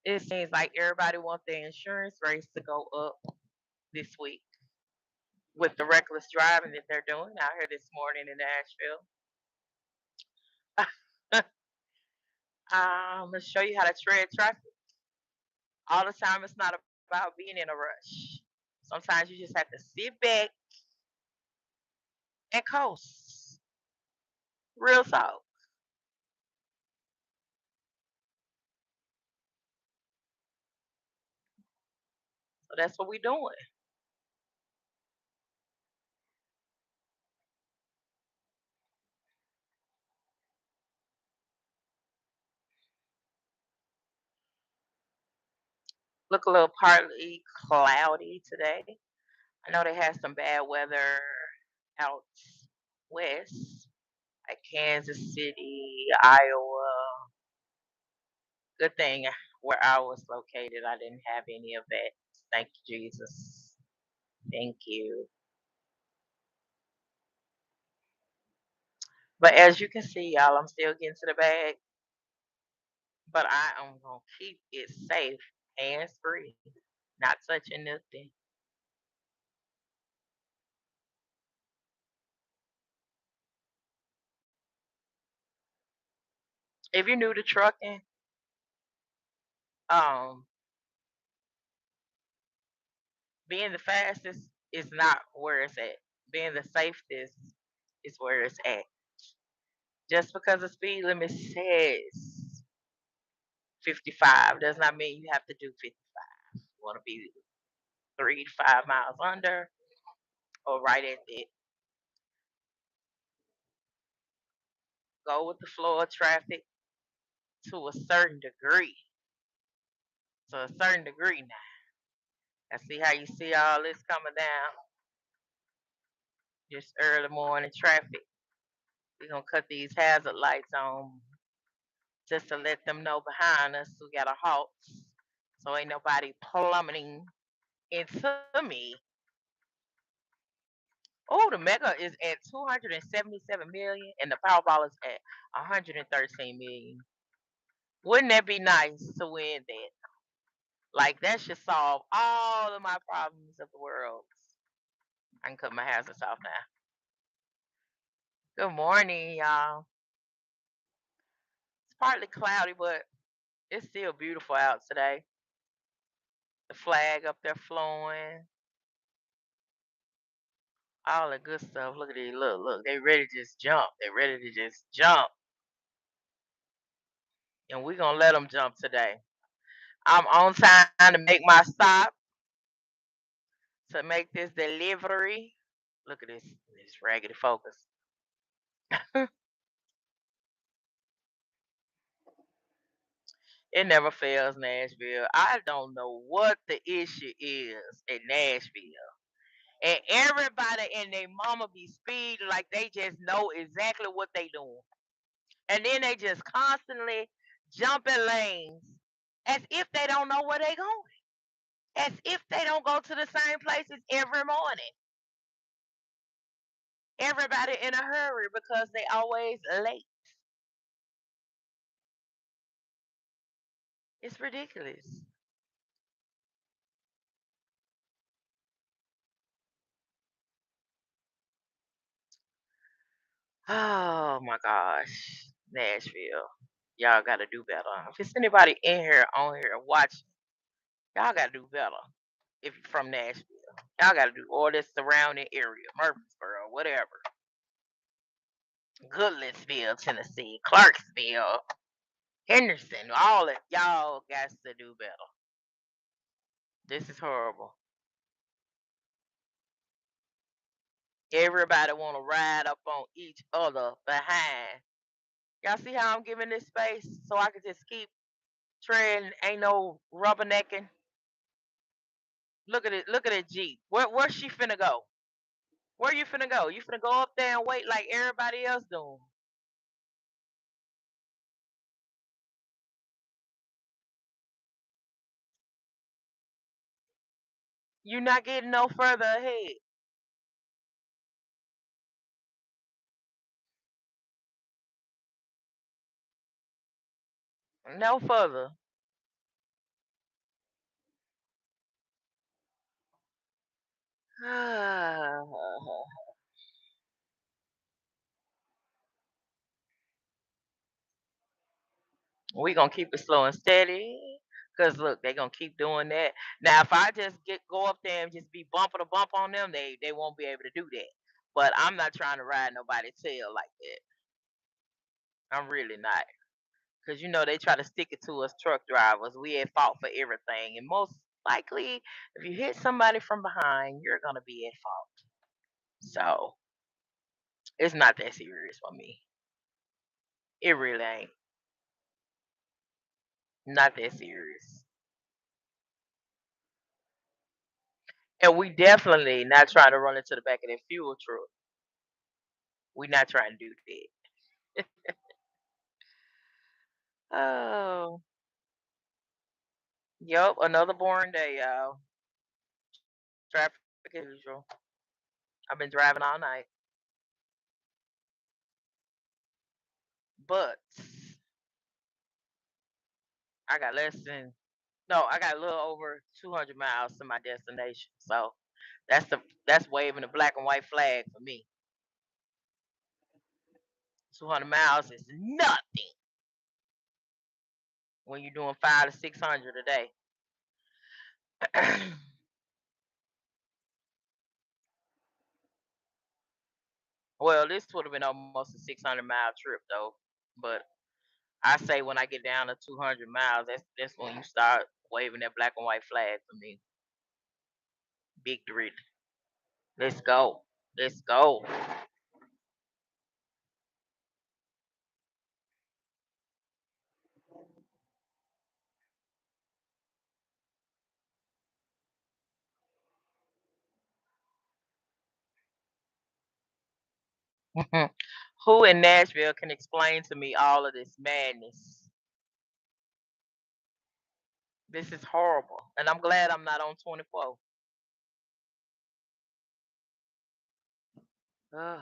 It seems like everybody wants their insurance rates to go up this week with the reckless driving that they're doing out here this morning in Nashville. I'm gonna show you how to tread traffic. All the time, it's not about being in a rush. Sometimes you just have to sit back and coast. Real talk. So that's what we're doing. Look a little partly cloudy today. I know they had some bad weather out west, like Kansas City, Iowa. Good thing where I was located, I didn't have any of that. Thank you, Jesus. Thank you. But as you can see, y'all, I'm still getting to the bag, but I am going to keep it safe, hands free, not touching nothing. If you're new to trucking, um, being the fastest is not where it's at. Being the safest is where it's at. Just because the speed limit says 55 does not mean you have to do 55. You want to be 3 to 5 miles under or right at it. Go with the flow of traffic to a certain degree. To a certain degree now. I see how you see all this coming down. Just early morning traffic. We're gonna cut these hazard lights on just to let them know behind us we got a halt. So ain't nobody plummeting into me. Oh, the mega is at 277 million and the Powerball is at 113 million. Wouldn't that be nice to win that? Like that should solve all of my problems of the world. I can cut my hazards off now. Good morning, y'all. It's partly cloudy, but it's still beautiful out today. The flag up there flowing, all the good stuff. Look at these. Look, look. They ready to just jump. They ready to just jump. And we're going to let them jump today. I'm on time to make my stop to make this delivery. Look at this raggedy focus. It never fails, Nashville. I don't know what the issue is in Nashville. And everybody and their mama be speeding like they just know exactly what they doing. And then they just constantly jumping lanes as if they don't know where they going. As if they don't go to the same places every morning. Everybody in a hurry because they always late. It's ridiculous. Oh my gosh. Nashville. Y'all gotta do better. If it's anybody in here on here watching, y'all gotta do better. If you're from Nashville. Y'all gotta do all this surrounding area, Murfreesboro, whatever. Goodlettsville, Tennessee, Clarksville, Henderson, all that. Y'all got to do better. This is horrible. Everybody want to ride up on each other behind. Y'all see how I'm giving this space so I can just keep treading? Ain't no rubbernecking. Look at it. Look at that Jeep. Where's she finna go? Where you finna go? You finna go up there and wait like everybody else doing? You're not getting no further ahead. No further. We gonna keep it slow and steady. Cause look, they gonna keep doing that. Now, if I just go up there and just be bumper to bump on them, they won't be able to do that. But I'm not trying to ride nobody's tail like that. I'm really not. Cause they try to stick it to us truck drivers. We at fault for everything, and most likely, if you hit somebody from behind, you're gonna be at fault. So it's not that serious for me. It really ain't. Not that serious. And we definitely not trying to run into the back of that fuel truck. We not trying to do that. Oh, yep, another boring day, y'all. Traffic as usual. I've been driving all night, but I got less than no, I got a little over 200 miles to my destination. So that's waving the black and white flag for me. 200 miles is nothing when you're doing 5 to 600 a day. Well, this would have been almost a 600-mile trip though. But I say when I get down to 200 miles, that's when you start waving that black and white flag for me. Victory. Let's go. Let's go. Who in Nashville can explain to me all of this madness? This is horrible. And I'm glad I'm not on 24. Ugh,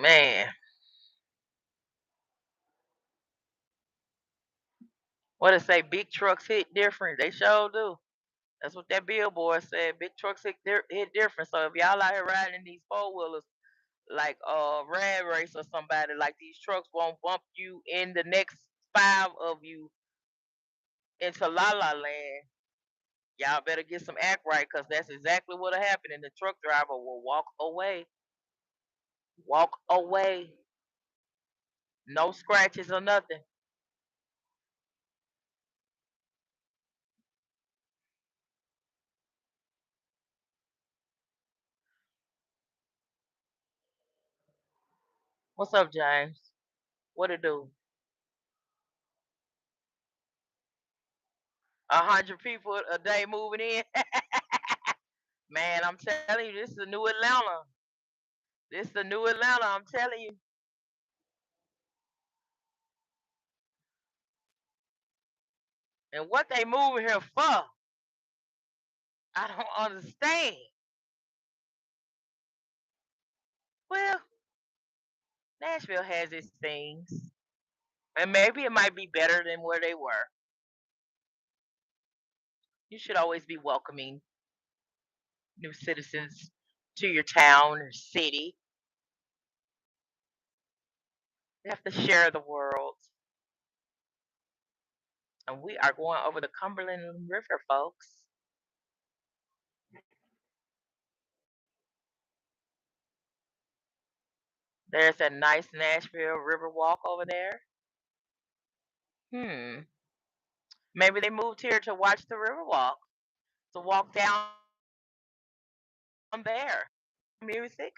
man. What it say? Big trucks hit different. They sure do. That's what that billboard said. Big trucks hit different. So if y'all out here riding these four wheelers like Rad Race or somebody, like these trucks won't bump you in the next five of you into La La Land. Y'all better get some act right, cause that's exactly what'll happen, and the truck driver will walk away. Walk away. No scratches or nothing. What's up, James? What it do? 100 people a day moving in. Man, I'm telling you, this is a new Atlanta. This is the new Atlanta. I'm telling you. And what they moving here for? I don't understand. Well, Nashville has its things, and maybe it might be better than where they were. You should always be welcoming new citizens to your town or city. You have to share the world. And we are going over the Cumberland River, folks. There's a nice Nashville River walk over there. Hmm. Maybe they moved here to watch the river walk, to walk down there. Music.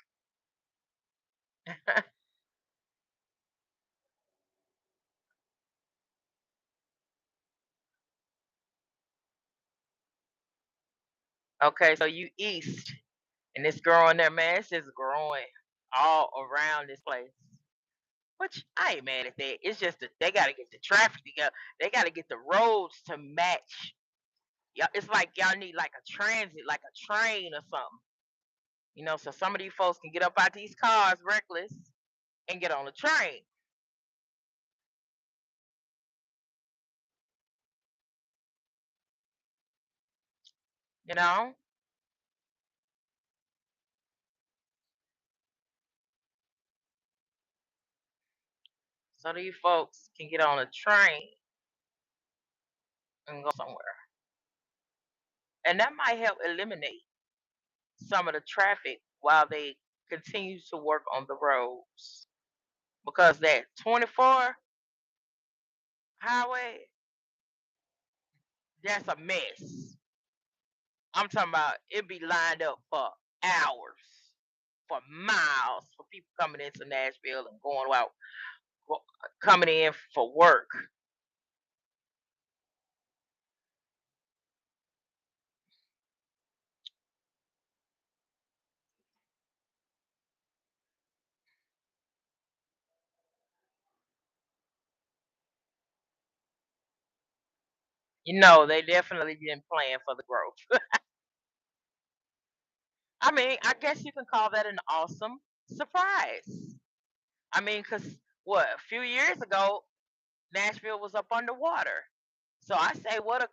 Okay, so you east, and it's growing there, man. It's just growing all around this place. Which I ain't mad at that. It's just that they gotta get the traffic together. They gotta get the roads to match. Yeah, it's like y'all need like a transit, like a train or something. So some of these folks can get up out these cars reckless and get on the train. You know, so these folks can get on a train and go somewhere, and that might help eliminate some of the traffic while they continue to work on the roads. Because that 24 highway, that's a mess. I'm talking about it be lined up for hours, for miles, for people coming into Nashville and going out, coming in for work. They definitely didn't plan for the growth. I mean, I guess you can call that an awesome surprise. I mean, because what, a few years ago, Nashville was up underwater. So I say, what a,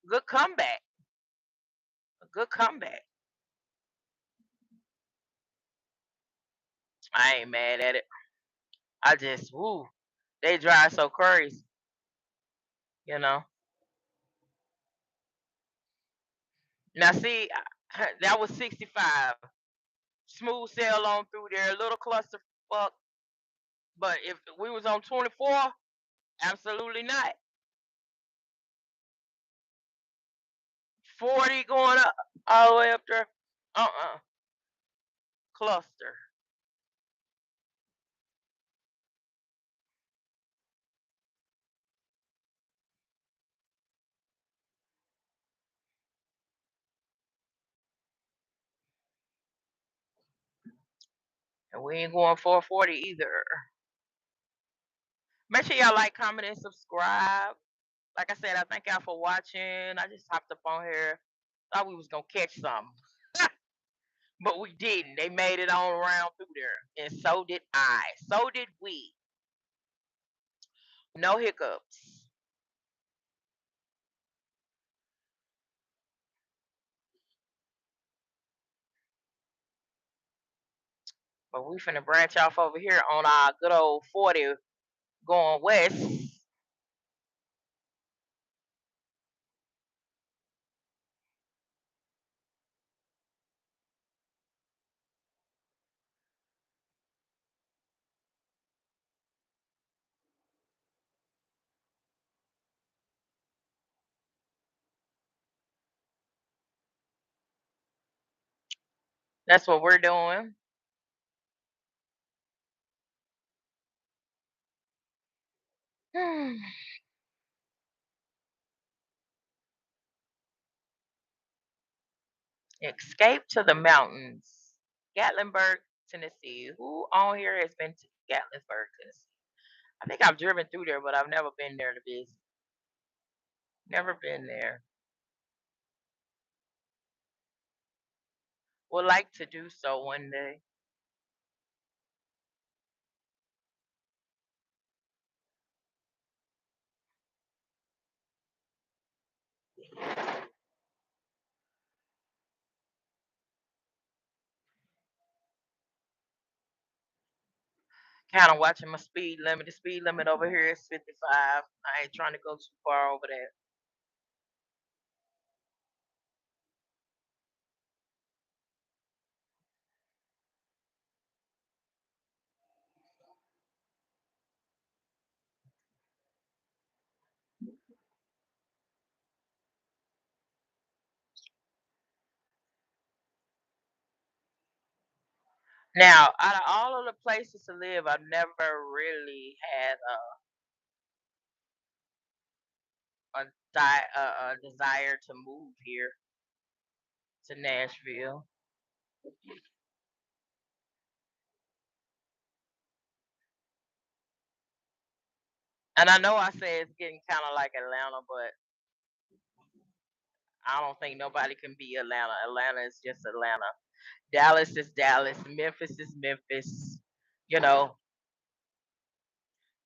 good comeback. A good comeback. I ain't mad at it. I just, woo, they drive so crazy, you know. Now, see, that was 65. Smooth sail on through there, a little cluster fuck. But if we was on 24, absolutely not. 40 going up all the way up there. Cluster. And we ain't going 440 either. Make sure y'all like, comment, and subscribe. Like I said, I thank y'all for watching. I just hopped up on here. Thought we was gonna catch something. But we didn't. They made it on around through there. And so did I. So did we. No hiccups. But we finna branch off over here on our good old 40 going west. That's what we're doing. Escape to the mountains. Gatlinburg, Tennessee. Who on here has been to Gatlinburg, Tennessee? I think I've driven through there, but I've never been there to visit. Never been there. Would like to do so one day. Kind of watching my speed limit. The speed limit over here is 55. I ain't trying to go too far over that. Now, out of all of the places to live, I've never really had a desire to move here to Nashville. And I know I say it's getting kind of like Atlanta, but I don't think nobody can be Atlanta. Atlanta is just Atlanta. Dallas is Dallas. Memphis is Memphis. You know,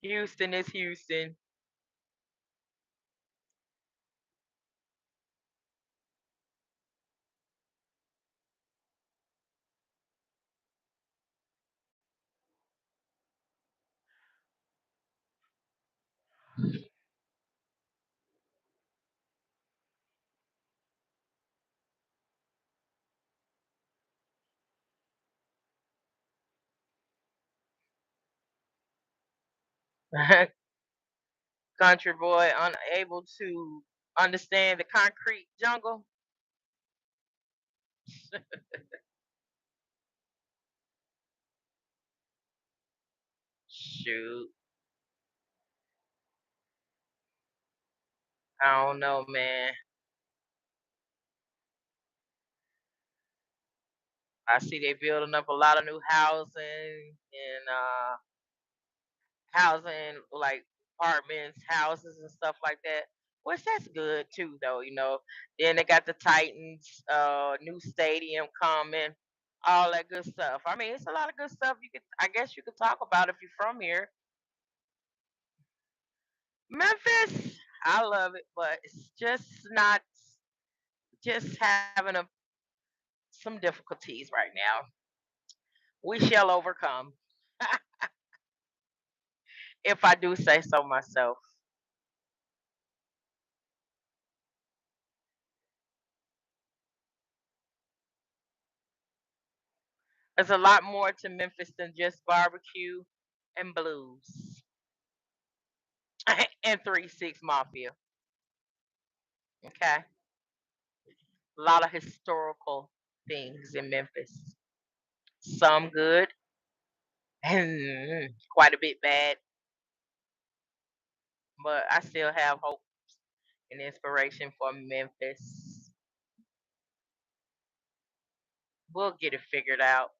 Houston is Houston. Country boy unable to understand the concrete jungle. Shoot. I don't know, man. I see they building up a lot of new housing and housing like apartments, houses and stuff like that. Which that's good too though, you know. Then they got the Titans new stadium coming, all that good stuff. I mean, it's a lot of good stuff you could I guess you could talk about if you're from here. Memphis, I love it, but it's just not just having some difficulties right now. We shall overcome, if I do say so myself. There's a lot more to Memphis than just barbecue and blues and 3-6 Mafia. Okay, a lot of historical things in Memphis. Some good and quite a bit bad, but I still have hope and inspiration for Memphis. We'll get it figured out.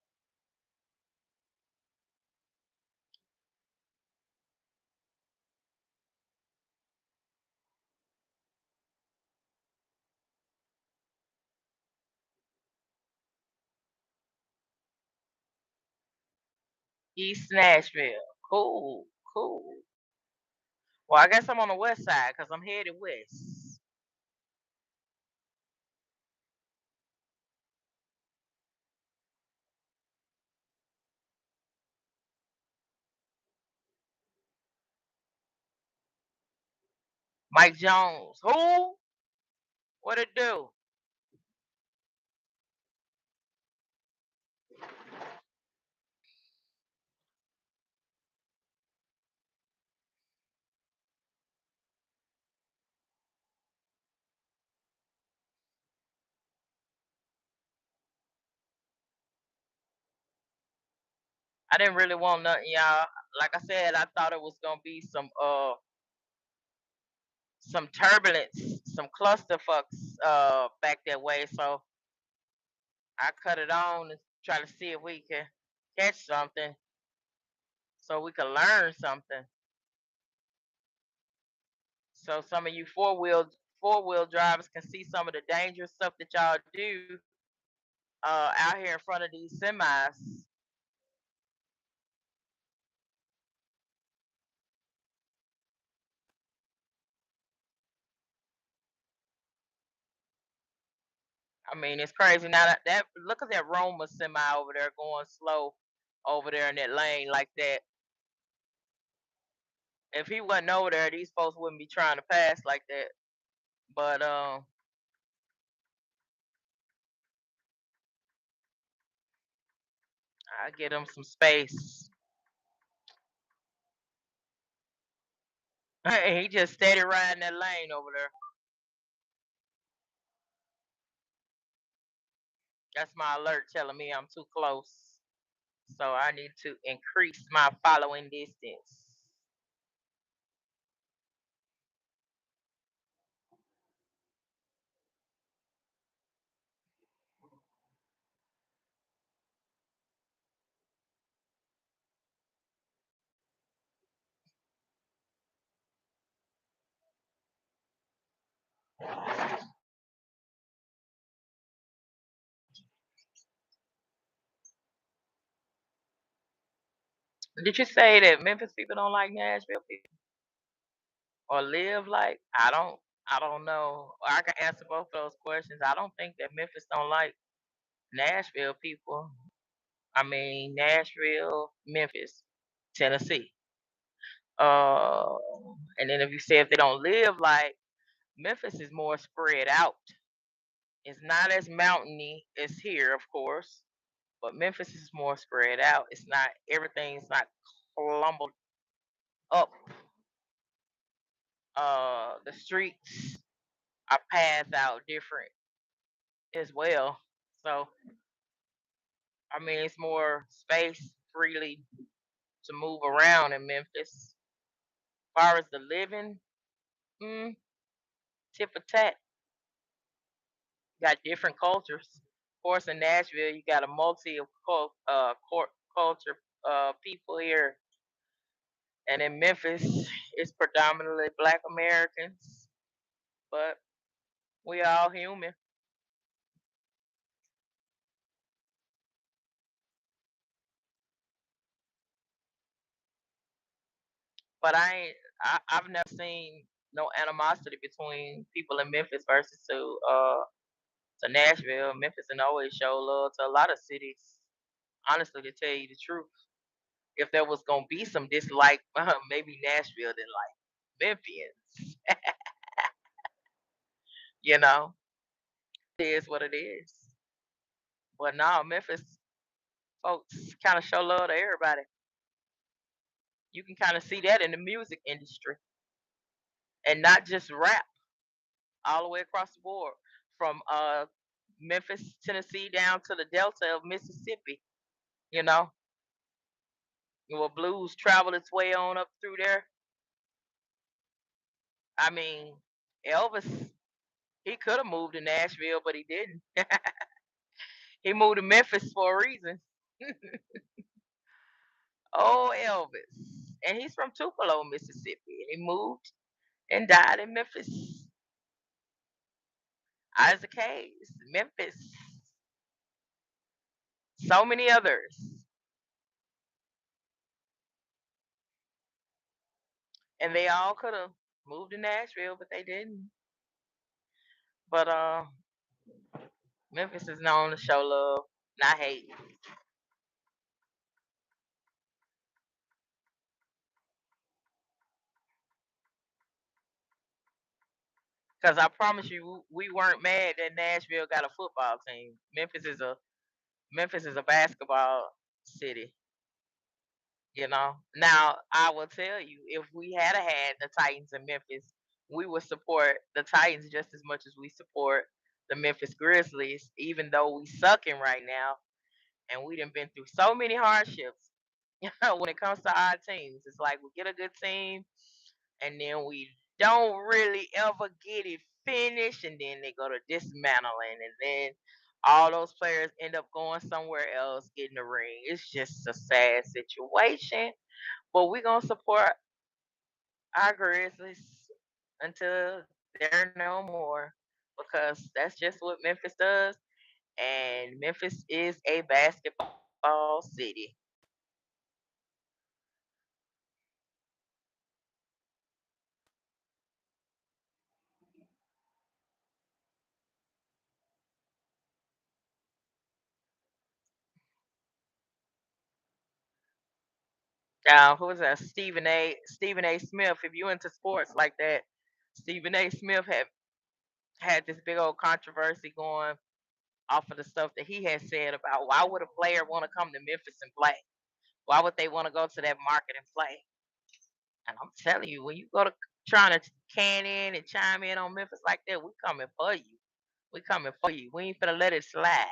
East Nashville. Cool, cool. Well, I guess I'm on the west side because I'm headed west. Mike Jones. Who? What it do? I didn't really want nothing, y'all. Like I said, I thought it was gonna be some turbulence, some clusterfucks back that way. So I cut it on and try to see if we can catch something so we can learn something. So some of you four wheel drivers can see some of the dangerous stuff that y'all do out here in front of these semis. I mean, it's crazy now that look at that Roma semi over there going slow over there in that lane like that. If he wasn't over there, these folks wouldn't be trying to pass like that. But I get him some space. He just steady riding that lane over there. That's my alert telling me I'm too close. So I need to increase my following distance. Did you say that Memphis people don't like Nashville people or live like? I don't know. I can answer both of those questions. I don't think that Memphis don't like Nashville people. I mean Nashville, Memphis, Tennessee. Uh, and then if you say if they don't live like Memphis is more spread out. It's not as mountainy as here, of course, but Memphis is more spread out. It's not everything's not clumbled up. The streets are paths out different as well. So I mean, it's more space freely to move around in Memphis. As far as the living, mm, tip for tat. Got different cultures. Of course, in Nashville, you got a multi of culture people here, and in Memphis, it's predominantly Black Americans. But we all human. But I've never seen no animosity between people in Memphis versus to Nashville. Memphis and always show love to a lot of cities. Honestly, to tell you the truth, if there was gonna be some dislike, maybe Nashville than like Memphians. You know, it is what it is. But now Memphis folks kind of show love to everybody. You can kind of see that in the music industry, and not just rap, all the way across the board, from Memphis, Tennessee, down to the Delta of Mississippi. You know, where blues traveled its way on up through there. I mean, Elvis, he could have moved to Nashville, but he didn't. He moved to Memphis for a reason. Oh, Elvis. And he's from Tupelo, Mississippi. And he moved and died in Memphis. Isaac Hayes, Memphis. So many others. And they all could have moved to Nashville, but they didn't. But Memphis is known to show love, not hate. Because I promise you, we weren't mad that Nashville got a football team. Memphis is a basketball city. You know. Now I will tell you, if we had the Titans in Memphis, we would support the Titans just as much as we support the Memphis Grizzlies, even though we sucking right now and we done been through so many hardships. When it comes to our teams, it's like we get a good team and then we don't really ever get it finished, and then they go to dismantling, and then all those players end up going somewhere else, getting the ring. It's just a sad situation, but we're gonna support our Grizzlies until they're no more, because that's just what Memphis does, and Memphis is a basketball city. Who was that? Stephen A. Smith. If you into sports like that, Stephen A. Smith had this big old controversy going off of the stuff that he had said about why would a player want to come to Memphis and play? Why would they want to go to that market and play? And I'm telling you, when you go to trying to can in and chime in on Memphis like that, we coming for you. We coming for you. We ain't finna let it slide.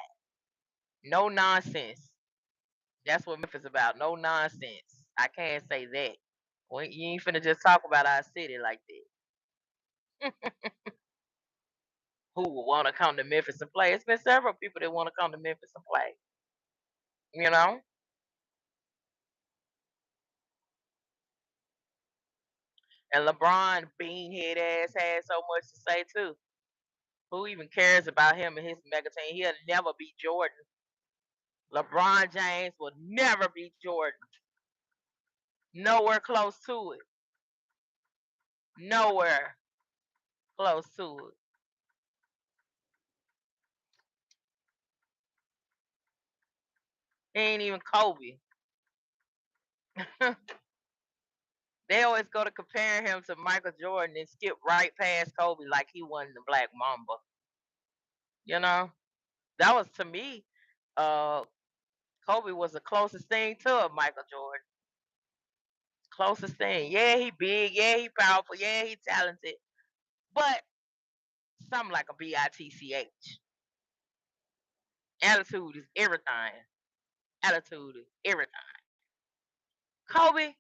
No nonsense. That's what Memphis about. No nonsense. I can't say that. You ain't finna just talk about our city like that. Who would want to come to Memphis and play? It's been several people that want to come to Memphis and play. You know? And LeBron beanhead ass had so much to say too. Who even cares about him and his mega team? He'll never beat Jordan. LeBron James will never beat Jordan. Nowhere close to it. Nowhere close to it. He ain't even Kobe. They always go to comparing him to Michael Jordan and skip right past Kobe like he wasn't the Black Mamba. You know, that was to me. Uh, Kobe was the closest thing to a Michael Jordan. Closest thing. Yeah, he big. Yeah, he powerful. Yeah, he talented. But something like a bitch. Attitude is everything. Attitude is everything. Kobe,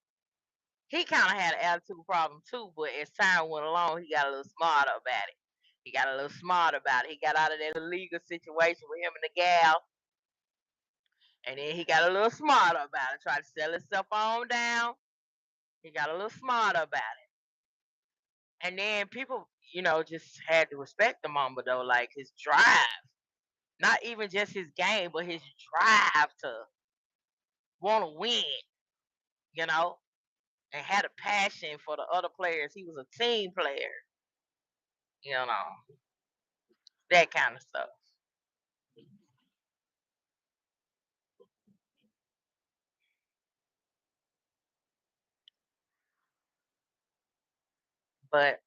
he kind of had an attitude problem too, but as time went along, he got a little smarter about it. He got a little smarter about it. He got out of that illegal situation with him and the gal, and then he got a little smarter about it. Tried to sell himself on down. He got a little smarter about it. And then people, just had to respect the Mamba though, like his drive. Not even just his game, but his drive to want to win, you know, and had a passion for the other players. He was a team player, you know, that kind of stuff. But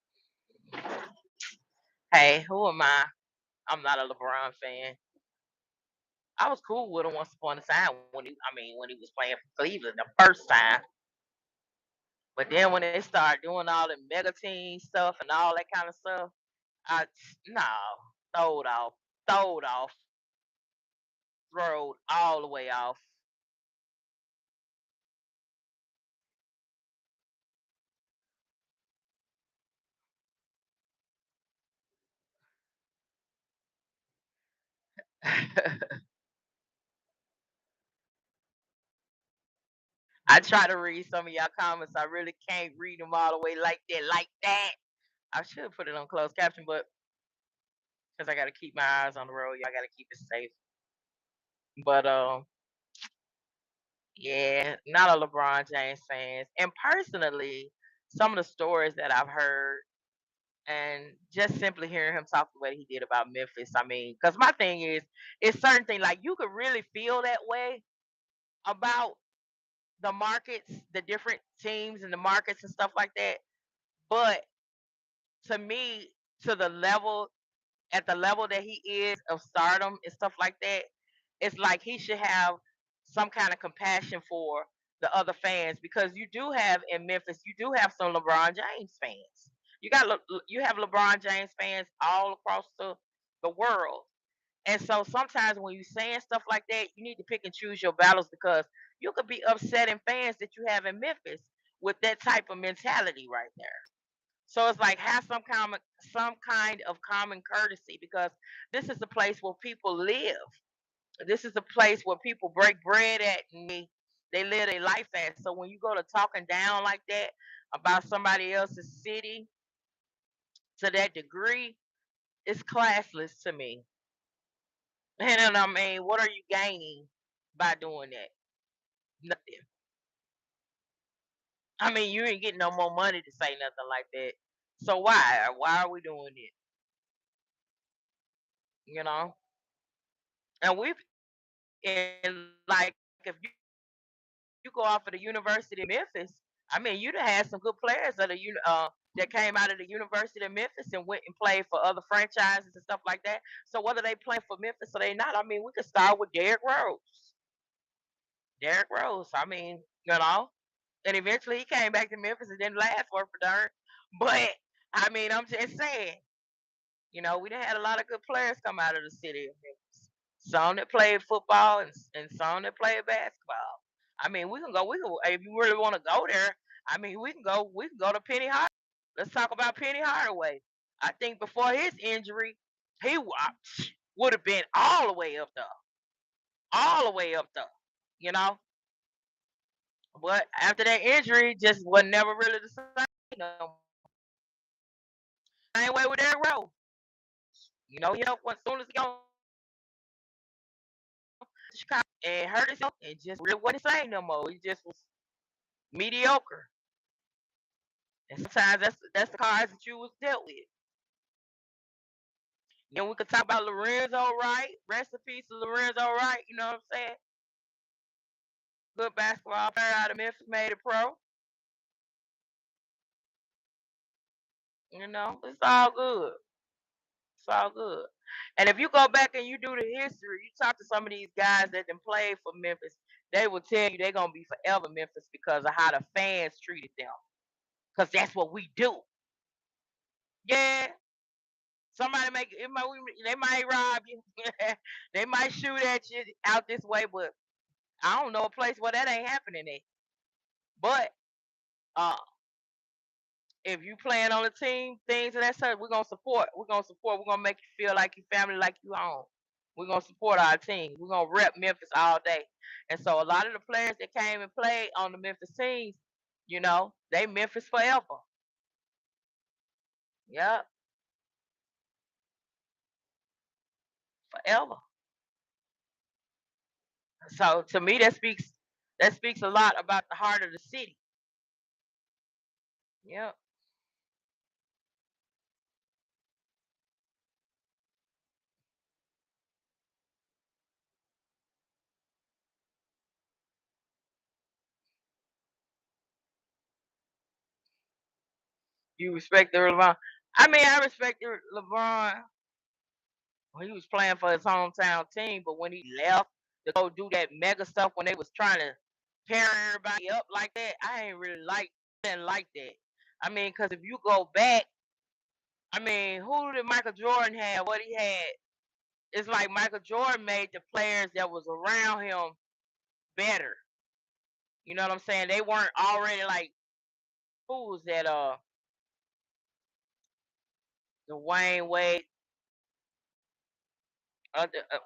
hey, who am I? I'm not a LeBron fan. I was cool with him once upon a time when he was playing for Cleveland the first time. But then when they started doing all the mega team stuff and all that kind of stuff, I no, throwed off, throwed off, throwed all the way off. I try to read some of y'all comments. I really can't read them all the way like that, like that. I should put it on closed caption, but because I got to keep my eyes on the road, y'all got to keep it safe. But yeah, not a LeBron James fan. And personally, some of the stories that I've heard, and just simply hearing him talk the way he did about Memphis. I mean, because my thing is, it's certain thing like you could really feel that way about the markets, the different teams and the markets and stuff like that. But to me, to the level at the level that he is of stardom and stuff like that, it's like he should have some kind of compassion for the other fans because you do have in Memphis, you do have some LeBron James fans. You have LeBron James fans all across the world. And so sometimes when you're saying stuff like that, you need to pick and choose your battles because you could be upsetting fans that you have in Memphis with that type of mentality right there. So it's like have some kind of common courtesy because this is the place where people live. This is the place where people break bread at and they live their life at. So when you go to talking down like that about somebody else's city to that degree, it's classless to me. And then, I mean, what are you gaining by doing that? Nothing. I mean, you ain't getting no more money to say nothing like that. So why? Why are we doing it? You know? And we've and like if you go off of the University of Memphis, I mean, you'd have had some good players that came out of the University of Memphis and went and played for other franchises and stuff like that. So whether they play for Memphis or they not, I mean, we could start with Derrick Rose. Derrick Rose. I mean, and eventually he came back to Memphis and didn't last for darn. But I mean, I'm just saying, we done had a lot of good players come out of the city of Memphis. Some that played football and some that played basketball. I mean, we can if you really want to go there, I mean we can go to Penny Hardaway. Let's talk about Penny Hardaway. I think before his injury, he would have been all the way up there. All the way up there. You know? But after that injury, just was never really the same. Same way with Derrick Rose. As soon as he got to Chicago and hurt himself, it just really wasn't the same no more. He just was. mediocre. And sometimes that's the cards that you was dealt with. Then we could talk about Lorenzo Wright. Rest in peace to Lorenzo Wright. You know what I'm saying? Good basketball player out of Memphis, made it pro. You know, it's all good. It's all good. And if you go back and you do the history, you talk to some of these guys that then played for Memphis, they will tell you they're gonna be forever Memphis because of how the fans treated them. Cause that's what we do. Yeah. Somebody make it might they might rob you. They might shoot at you out this way, but I don't know a place where that ain't happening at. But uh if you playing on a team, things of that sort, we're gonna support. We're gonna support. We're gonna make you feel like you family, like you home. We're gonna support our team. We're gonna rep Memphis all day. And so a lot of the players that came and played on the Memphis teams, you know, they Memphis forever. Yep, forever. So to me that speaks a lot about the heart of the city. Yep. You respect the LeBron. I mean, I respect LeBron when he was playing for his hometown team, but when he left to go do that mega stuff when they was trying to pair everybody up like that, I ain't really didn't like that. I mean, because if you go back, I mean, who did Michael Jordan have? What he had? It's like Michael Jordan made the players that was around him better. You know what I'm saying? They weren't already like who was that? Dwayne Wade.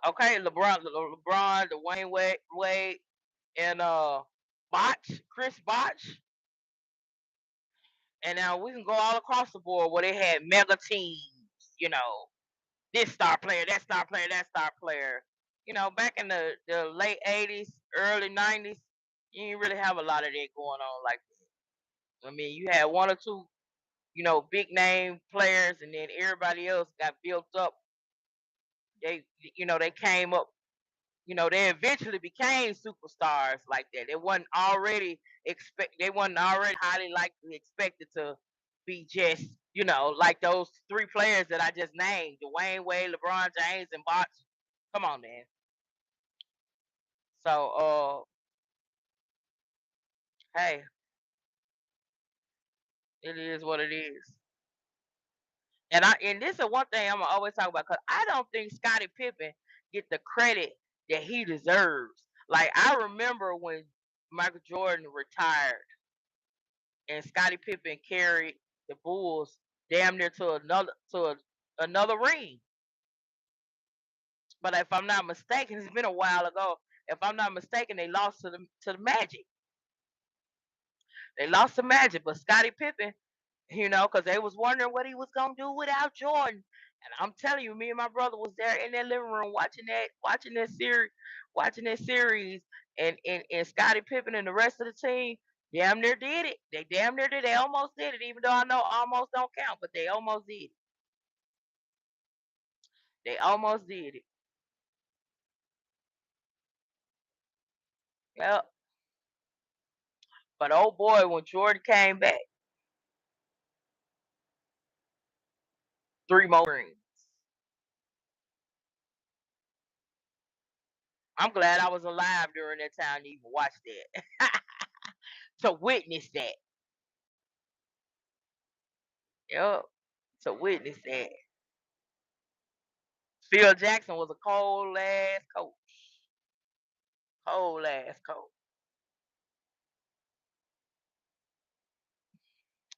Okay, LeBron, Dwayne Wade, and Chris Botch, and now we can go all across the board where they had mega teams. You know, this star player, that star player, that star player. You know, back in the late '80s, early '90s, you didn't really have a lot of that going on like that. I mean, you had one or two, big name players, and then everybody else got built up. They, they came up. They eventually became superstars like that. They wasn't already highly likely expected to be just, like those three players that I just named, Dwayne Wade, LeBron James, and Bosh. Come on, man. So hey, it is what it is. And this is one thing I'm gonna always talk about because I don't think Scottie Pippen get the credit that he deserves. Like I remember when Michael Jordan retired and Scottie Pippen carried the Bulls damn near to another ring. But if I'm not mistaken, it's been a while ago. If I'm not mistaken, they lost to the Magic. They lost to Magic, but Scottie Pippen, because they was wondering what he was gonna do without Jordan. And I'm telling you, me and my brother was there in that living room watching that series, and Scottie Pippen and the rest of the team damn near did it. They damn near did. They almost did it, even though I know almost don't count, but they almost did it. They almost did it. Yep. But oh boy, when Jordan came back, three more rings. I'm glad I was alive during that time to even watch that. To witness that. Yep. To witness that. Phil Jackson was a cold ass coach. Cold ass coach.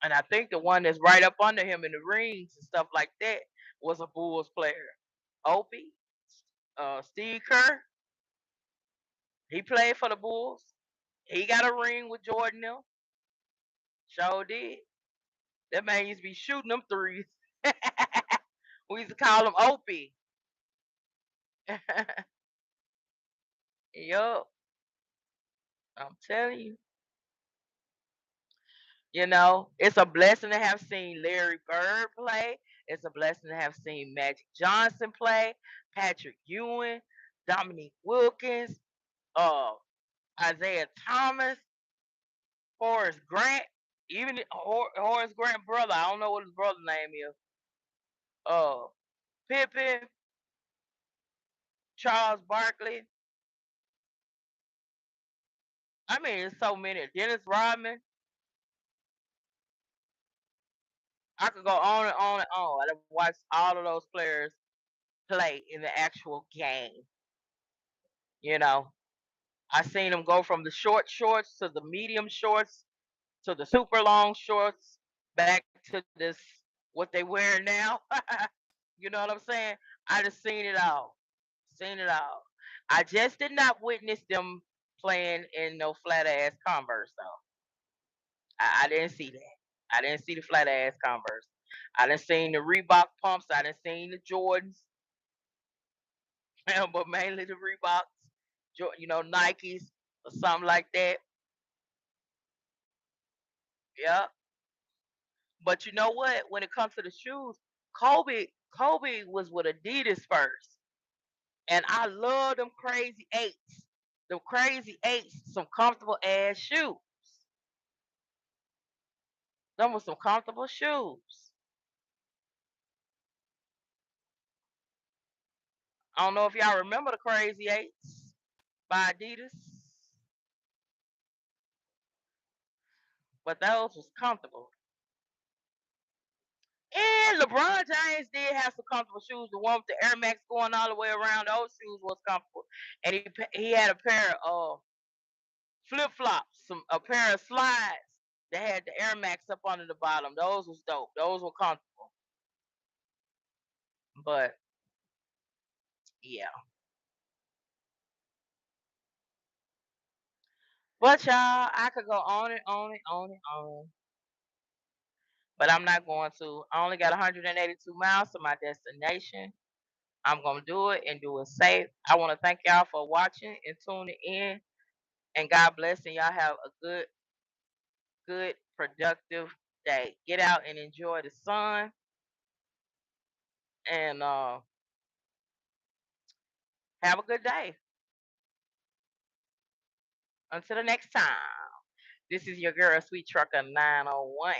And I think the one that's right up under him in the rings and stuff like that was a Bulls player. Opie, Steve Kerr, he played for the Bulls. He got a ring with Jordan now. Sure did. That man used to be shooting them threes. We used to call him Opie. Yup. I'm telling you. You know, it's a blessing to have seen Larry Bird play. It's a blessing to have seen Magic Johnson play, Patrick Ewing, Dominique Wilkins, uh, Isaiah Thomas, Horace Grant, even Horace Grant brother. I don't know what his brother's name is. Uh, Pippen, Charles Barkley. I mean, there's so many. Dennis Rodman. I could go on and on and on. I've watched all of those players play in the actual game. You know, I seen them go from the short shorts to the medium shorts to the super long shorts back to this what they wear now. You know what I'm saying? I just seen it all. Seen it all. I just did not witness them playing in no flat ass Converse though. I didn't see that. I didn't see the flat ass Converse. I didn't seen the Reebok pumps. I didn't seen the Jordans, but mainly the Reeboks, Nikes or something like that. Yeah. But you know what? When it comes to the shoes, Kobe was with Adidas first, and I love them crazy eights. Them crazy eights, some comfortable ass shoes. Them were some comfortable shoes. I don't know if y'all remember the crazy eights by Adidas, but those was comfortable. And LeBron James did have some comfortable shoes. The one with the Air Max going all the way around, those shoes was comfortable. And he had a pair of flip flops, a pair of slides that had the Air Max up under the bottom. Those was dope. Those were comfortable. But yeah. But y'all, I could go on and on and on and on. But I'm not going to. I only got 182 miles to my destination. I'm gonna do it and do it safe. I want to thank y'all for watching and tuning in. And God bless, and y'all have a good, productive day. Get out and enjoy the sun. And have a good day. Until the next time. This is your girl, Sweet Trucker 901.